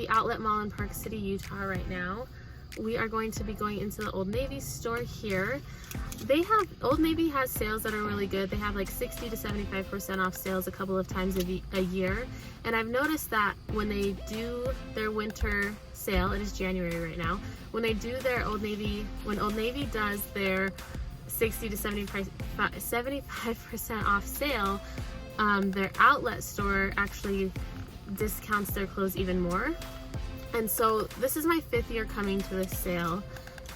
the outlet mall in Park City, Utah right now. We are going to be going into the Old Navy store here. Old Navy has sales that are really good. They have like 60 to 75% off sales a couple of times a year. And I've noticed that when they do their winter sale, it is January right now, when they do their when Old Navy does their 60 to 75% off sale, their outlet store actually discounts their clothes even more. And so this is my 5th year coming to this sale,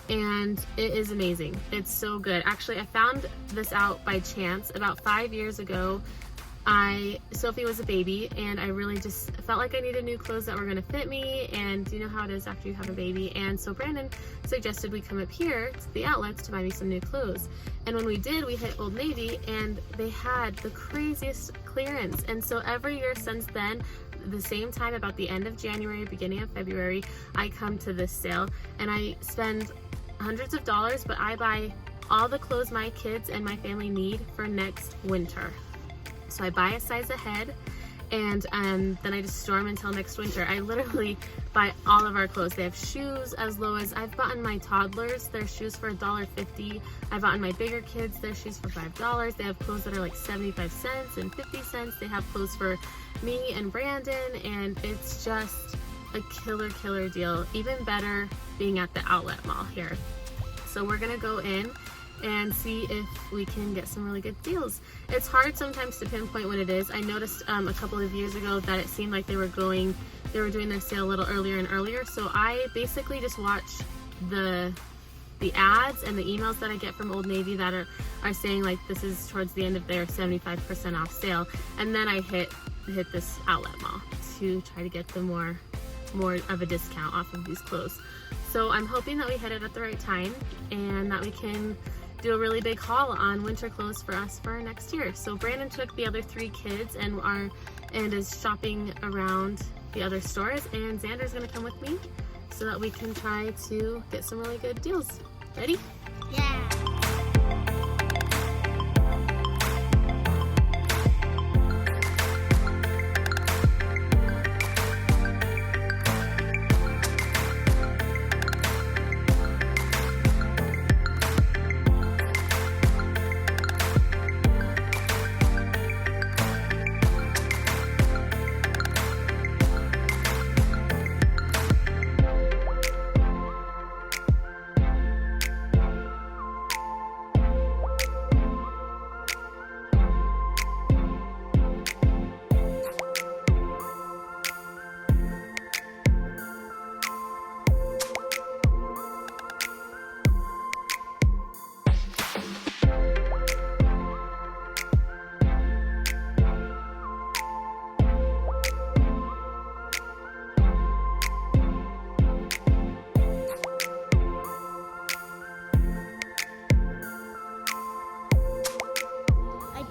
and it is amazing. It's so good. Actually, I found this out by chance about 5 years ago. Sophie was a baby, and I really just felt like I needed new clothes that were going to fit me, and you know how it is after you have a baby. And so Brandon suggested we come up here to the outlets to buy me some new clothes. And when we did, we hit Old Navy, and they had the craziest clearance. And so every year since then, the same time, about the end of January, beginning of February, I come to this sale, and I spend hundreds of dollars, but I buy all the clothes my kids and my family need for next winter. So I buy a size ahead, and then I just store them until next winter. I literally buy all of our clothes. They have shoes as low as, I've bought my toddlers their shoes for $1.50. I've bought my bigger kids their shoes for $5. They have clothes that are like 75 cents and 50 cents. They have clothes for me and Brandon, and it's just a killer deal. Even better being at the outlet mall here. So we're gonna go in and see if we can get some really good deals. It's hard sometimes to pinpoint when it is. I noticed a couple of years ago that it seemed like they were doing their sale a little earlier and earlier. So I basically just watch the ads and the emails that I get from Old Navy that are saying like this is towards the end of their 75% off sale, and then I hit this outlet mall to try to get the more of a discount off of these clothes. So I'm hoping that we hit it at the right time and that we can do a really big haul on winter clothes for us for next year. So Brandon took the other 3 kids and is shopping around the other stores, and Xander's gonna come with me so that we can try to get some really good deals. Ready? Yeah.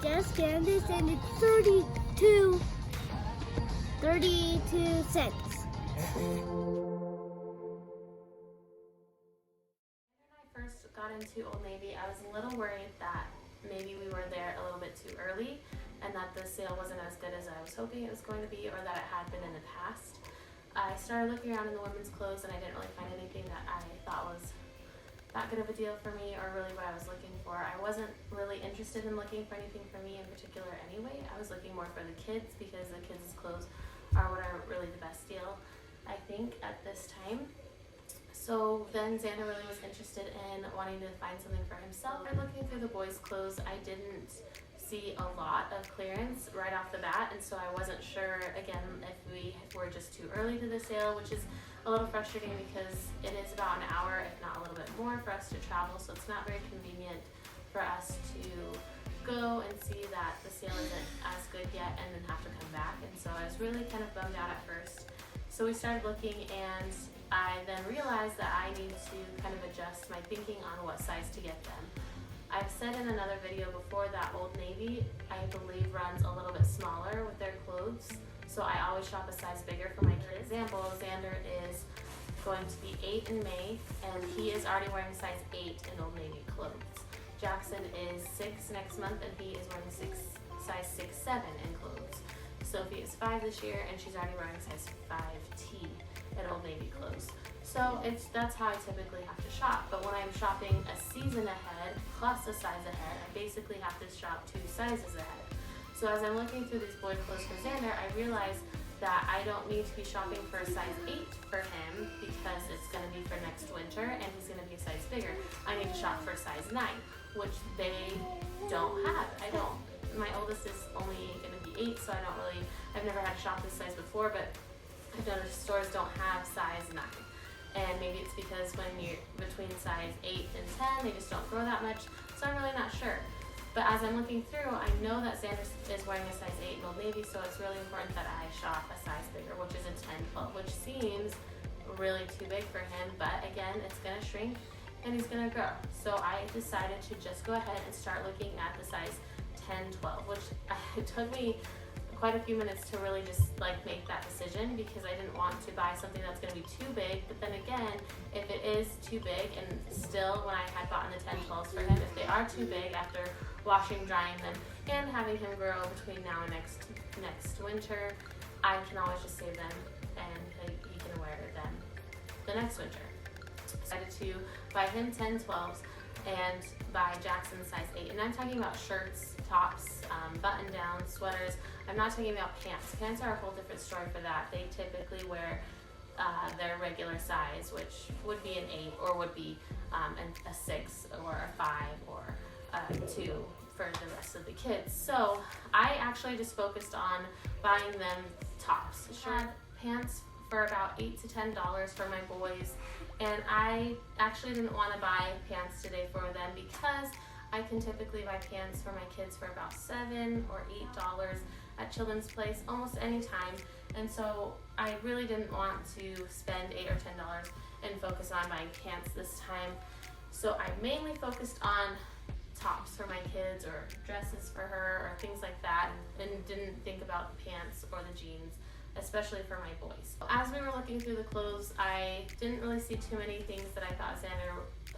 Just scanned this and it's 32 cents. When I first got into Old Navy, I was a little worried that maybe we were there a little bit too early and that the sale wasn't as good as I was hoping it was going to be, or that it had been in the past. I started looking around in the women's clothes, and I didn't really find anything that I thought was that good of a deal for me, or really what I was looking for. I wasn't really interested in looking for anything for me in particular anyway. I was looking more for the kids, because the kids' clothes are what are really the best deal, I think, at this time. So then Xander really was interested in wanting to find something for himself. And looking through the boys' clothes, I didn't see a lot of clearance right off the bat, and so I wasn't sure, again, if we were just too early to the sale, which is a little frustrating because it is about an hour, if not a little bit more, for us to travel, so it's not very convenient for us to go and see that the sale isn't as good yet and then have to come back. And so I was really kind of bummed out at first. So we started looking, and I then realized that I need to kind of adjust my thinking on what size to get them. I've said in another video before that Old Navy, I believe, runs a little bit smaller with their clothes, so I always shop a size bigger for my kid. For example, Xander is going to be 8 in May, and he is already wearing size 8 in Old Navy clothes. Jackson is 6 next month, and he is wearing size 6'7" in clothes. Sophie is 5 this year, and she's already wearing size 5T at Old Navy clothes. So that's how I typically have to shop. But when I'm shopping a season ahead plus a size ahead, I basically have to shop 2 sizes ahead. So as I'm looking through these boy clothes for Xander, I realized that I don't need to be shopping for a size 8 for him because it's going to be for next winter and he's going to be a size bigger. I need to shop for a size 9, which they don't have. I don't. My oldest is only going to be 8, so I've never had to shop this size before, but I've noticed stores don't have size 9. And maybe it's because when you're between size 8 and 10, they just don't grow that much, so I'm really not sure. But as I'm looking through, I know that Xander is wearing a size 8 in Old Navy, so it's really important that I shop a size bigger, which is a 10-12, which seems really too big for him, but again, it's going to shrink and he's going to grow. So I decided to just go ahead and start looking at the size 10-12, which it took me quite a few minutes to really just make that decision because I didn't want to buy something that's going to be too big. But then again, if it is too big, and still when I had gotten the 10-12s for him, if they are too big after washing, drying them, and having him grow between now and next winter, I can always just save them and he can wear them the next winter. So I decided to buy him 10-12s and buy Jackson size 8. And I'm talking about shirts, tops, button downs, sweaters. I'm not talking about pants. Pants are a whole different story for that. They typically wear their regular size, which would be an 8 or would be a 6 or a 5 or a 2 for the rest of the kids. So I actually just focused on buying them tops. Shirt, pants for about $8 to $10 for my boys. And I actually didn't want to buy pants today for them because I can typically buy pants for my kids for about $7 or $8 at Children's Place almost any time. And so I really didn't want to spend $8 or $10 and focus on buying pants this time. So I mainly focused on tops for my kids or dresses for her or things like that, and didn't think about the pants or the jeans, especially for my boys. As we were looking through the clothes, I didn't really see too many things that I thought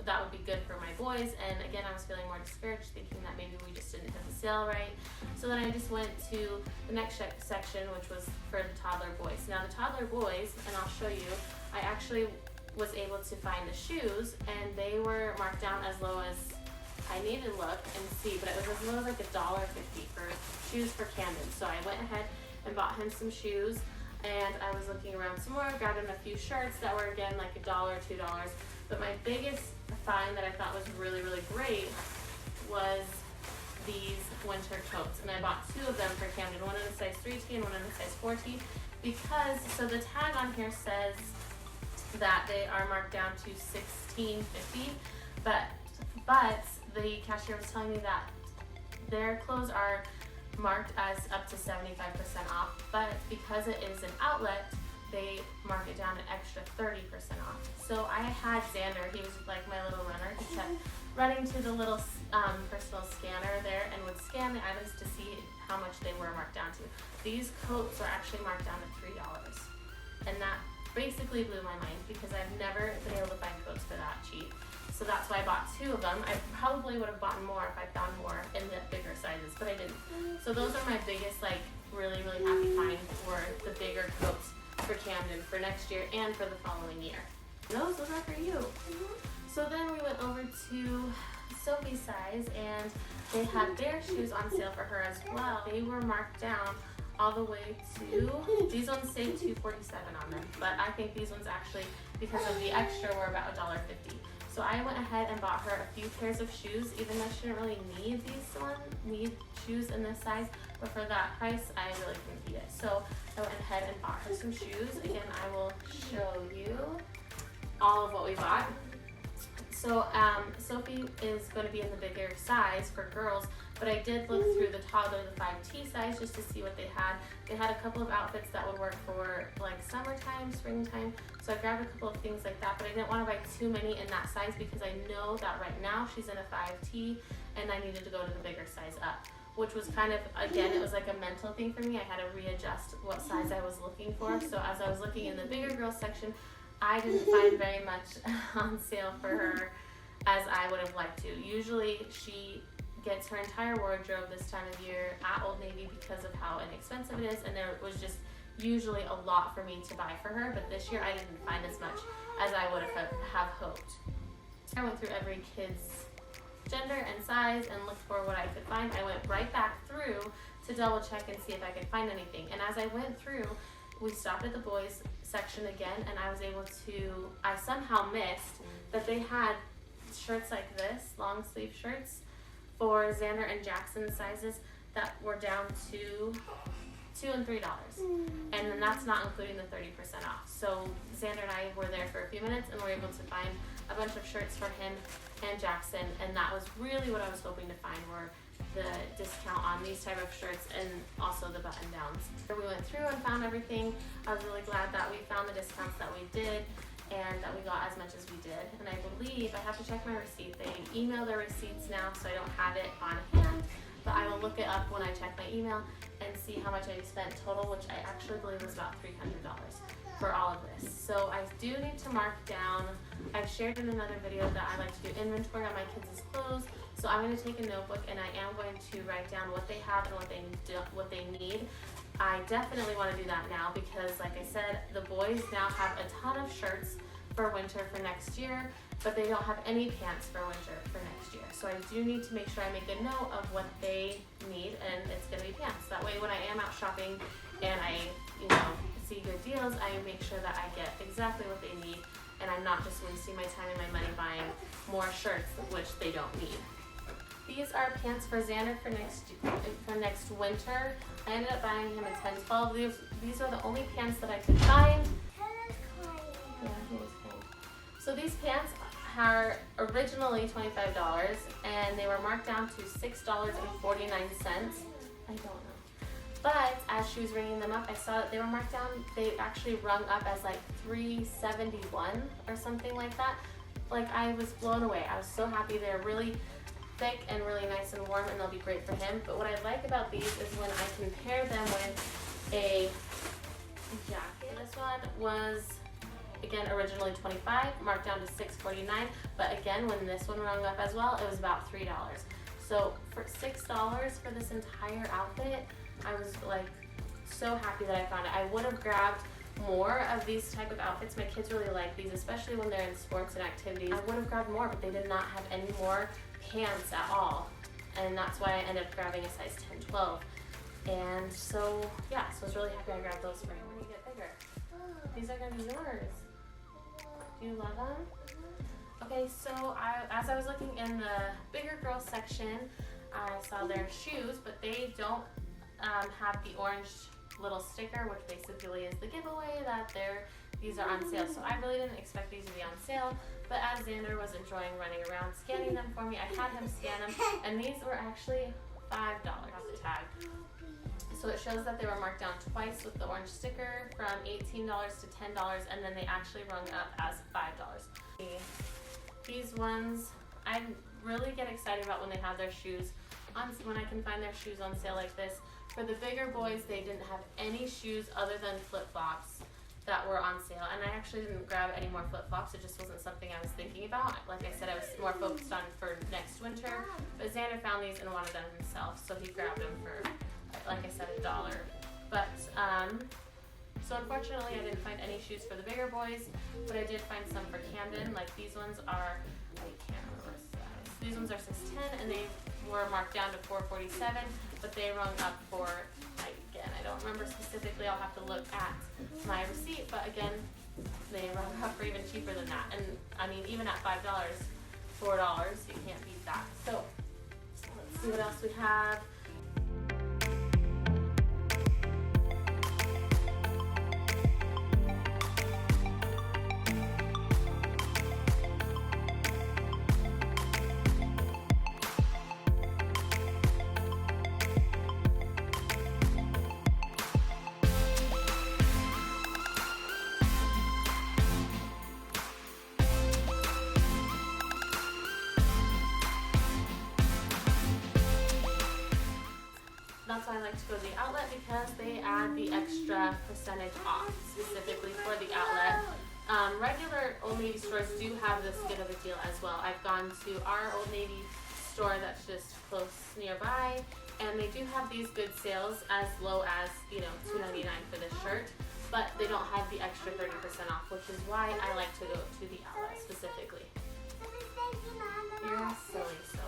that would be good for my boys, and again I was feeling more discouraged, thinking that maybe we just didn't hit the sale right. So then I just went to the next section, which was for the toddler boys. Now the toddler boys, and I'll show you, I actually was able to find the shoes, and they were marked down as low as I needed to look and see, but it was as low as $1.50 for shoes for Camden. So I went ahead and bought him some shoes, and I was looking around some more, grabbed him a few shirts that were again $1 or $2. But my biggest find that I thought was really, really great was these winter coats, and I bought 2 of them for Camden, one in a size 3T and one in a size 4T, because so the tag on here says that they are marked down to $16.50, but the cashier was telling me that their clothes are marked as up to 75% off, but because it is an outlet, they mark it down an extra 30% off. So I had Xander, he was like my little runner. He kept running to the little personal scanner there and would scan the items to see how much they were marked down to. These coats were actually marked down to $3, and that basically blew my mind because I've never been able to find coats for that cheap. So that's why I bought 2 of them. I probably would have bought more if I found more in the bigger sizes, but I didn't. So those are my biggest, really, really happy find were the bigger coats for Camden for next year and for the following year. And those are for you. So then we went over to Sophie's size, and they had their shoes on sale for her as well. They were marked down all the way to, these ones say $2.47 on them, but I think these ones actually, because of the extra, were about $1.50. So I went ahead and bought her a few pairs of shoes, even though she didn't really need shoes in this size, but for that price, I really couldn't beat it. So I went ahead and bought her some shoes. Again, I will show you all of what we bought. So Sophie is going to be in the bigger size for girls, but I did look through the toddler, the 5T size, just to see what they had. They had a couple of outfits that would work for summertime, springtime, so I grabbed a couple of things like that, but I didn't want to buy too many in that size because I know that right now she's in a 5T and I needed to go to the bigger size up, which was kind of, again, it was like a mental thing for me. I had to readjust what size I was looking for. So as I was looking in the bigger girls section, I didn't find very much on sale for her as I would have liked to. Usually she gets her entire wardrobe this time of year at Old Navy because of how inexpensive it is, and there was just usually a lot for me to buy for her, but this year I didn't find as much as I would have hoped. I went through every kid's gender and size and looked for what I could find. I went right back through to double check and see if I could find anything. And as I went through, we stopped at the boys section again, and I was able to, I somehow missed that they had shirts like this, long sleeve shirts for Xander and Jackson sizes that were down to $2 and $3. And then that's not including the 30% off. So Xander and I were there for a few minutes and were able to find a bunch of shirts for him and Jackson, and that was really what I was hoping to find, were the discount on these type of shirts and also the button downs. We went through and found everything. I was really glad that we found the discounts that we did and that we got as much as we did. And I believe, I have to check my receipt, they email their receipts now, so I don't have it on hand, but I will look it up when I check my email and see how much I spent total, which I actually believe was about $300 for all of this. So I do need to mark down, I've shared in another video that I like to do inventory on my kids' clothes, so I'm going to take a notebook and I am going to write down what they have and what they need. I definitely want to do that now because, like I said, the boys now have a ton of shirts for winter for next year, but they don't have any pants for winter for next year. So I do need to make sure I make a note of what they need, and it's going to be pants. That way when I am out shopping and I, see good deals, I make sure that I get exactly what they need, and I'm not just wasting my time and my money buying more shirts, which they don't need. These are pants for Xander for next winter. I ended up buying him a 10-12. These are the only pants that I could find. Yeah, he was kind. So these pants are originally $25 and they were marked down to $6.49. I don't know. But as she was ringing them up, I saw that they were marked down. They actually rung up as like $3.71 or something like that. Like, I was blown away. I was so happy. They're really thick and really nice and warm, and they'll be great for him. But what I like about these is when I compare them with a jacket. This one was, again, originally $25, marked down to $6.49. But again, when this one rung up as well, it was about $3. So for $6 for this entire outfit, I was like so happy that I found it. I would have grabbed more of these type of outfits. My kids really like these, especially when they're in sports and activities. I would have grabbed more, but they did not have any more pants at all. And that's why I ended up grabbing a size 10-12. And so, yeah, so I was really happy I grabbed those for him when you get bigger. These are gonna be yours. Do you love them? Okay, so as I was looking in the bigger girls section, I saw their shoes, but they don't have the orange little sticker, which basically is the giveaway that these are on sale. So I really didn't expect these to be on sale, but as Xander was enjoying running around scanning them for me, I had him scan them, and these were actually $5 off the tag. So it shows that they were marked down twice with the orange sticker, from $18 to $10, and then they actually rung up as $5. These ones, I really get excited about when they have their shoes on, when I can find their shoes on sale like this. For the bigger boys, they didn't have any shoes other than flip-flops that were on sale, and I actually didn't grab any more flip-flops. It just wasn't something I was thinking about. Like I said, I was more focused on for next winter, but Xander found these and wanted them himself, so he grabbed them for, like I said, $1. But so unfortunately I didn't find any shoes for the bigger boys, but I did find some for Camden. Like these ones are, I can't remember size. These ones are 6'10", and they were marked down to $4.47, but they rung up for, again, I don't remember specifically, I'll have to look at my receipt, but again, they rung up for even cheaper than that. And I mean, even at $5, $4, you can't beat that. So let's see what else we have. That's why I like to go to the outlet, because they add the extra percentage off specifically for the outlet. Regular Old Navy stores do have this good of a deal as well. I've gone to our Old Navy store that's just close nearby, And they do have these good sales as low as, you know, $2.99 for this shirt, but they don't have the extra 30% off, which is why I like to go to the outlet specifically. You're silly, so.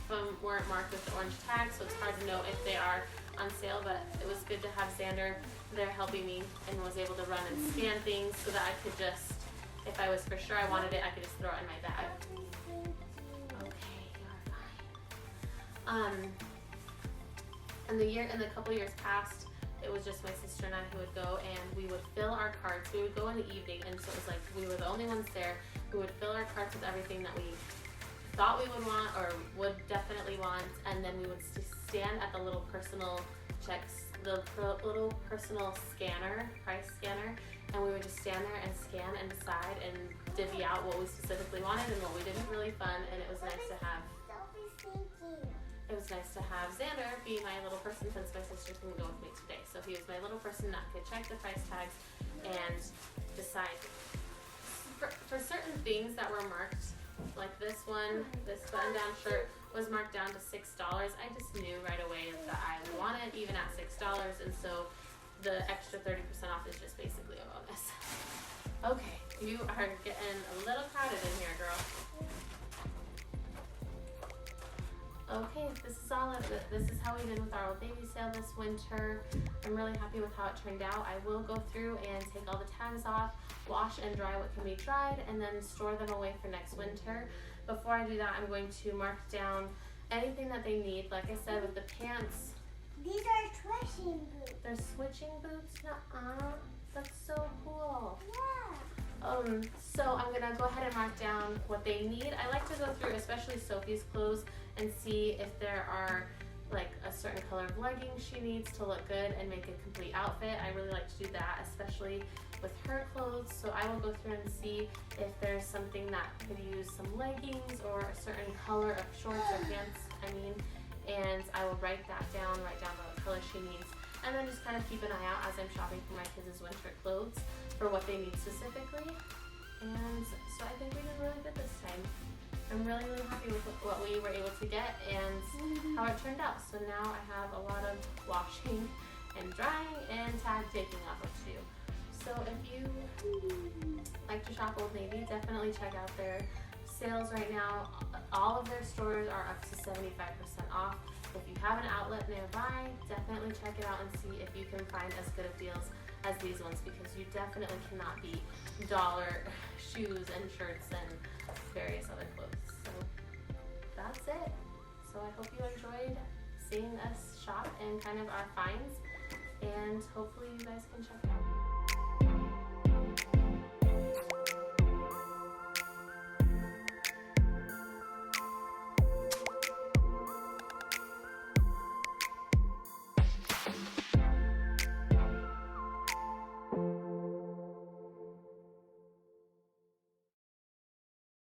Some weren't marked with the orange tag, so it's hard to know if they are on sale, but it was good to have Xander there helping me and was able to run and scan things so that I could just, if I was for sure I wanted it, I could just throw it in my bag. Okay, you're fine. In the couple years past, it was just my sister and I who would go, and we would fill our carts. We would go in the evening, and so it was like we were the only ones there. We would fill our carts with everything that we thought we would want or would definitely want, and then we would stand at the little personal checks, the little personal scanner, price scanner, and we would just stand there and scan and decide and divvy out what we specifically wanted and what we didn't. Really fun, and it was nice to have. It was nice to have Xander be my little person since my sister couldn't go with me today. So he was my little person that could check the price tags and decide. For certain things that were marked, like this one, this button-down shirt was marked down to $6. I just knew right away that I would want it even at $6, and so the extra 30% off is just basically a bonus. Okay, you are getting a little crowded in here, girl. Okay, this is how we did with our Old Navy sale this winter. I'm really happy with how it turned out. I will go through and take all the tags off, wash and dry what can be dried, and then store them away for next winter. Before I do that, I'm going to mark down anything that they need. Like I said, with the pants. These are switching boots. They're switching boots? Nuh-uh. That's so cool. Yeah. So I'm gonna go ahead and mark down what they need. I like to go through, especially Sophie's clothes, and see if there are like a certain color of leggings she needs to look good and make a complete outfit. I really like to do that, especially with her clothes. So I will go through and see if there's something that could use some leggings or a certain color of shorts or pants, and I will write down what color she needs, and then just kind of keep an eye out as I'm shopping for my kids' winter clothes for what they need specifically. And so I think we did really good this time. I'm really, really happy with what we were able to get and how it turned out. So now I have a lot of washing and drying and tag taking off of to do. So if you like to shop Old Navy, definitely check out their sales right now. All of their stores are up to 75% off. If you have an outlet nearby, definitely check it out and see if you can find as good of deals as these ones, because you definitely cannot beat dollar shoes and shirts and various other clothes. So that's it. So I hope you enjoyed seeing us shop and kind of our finds, and hopefully you guys can check it out.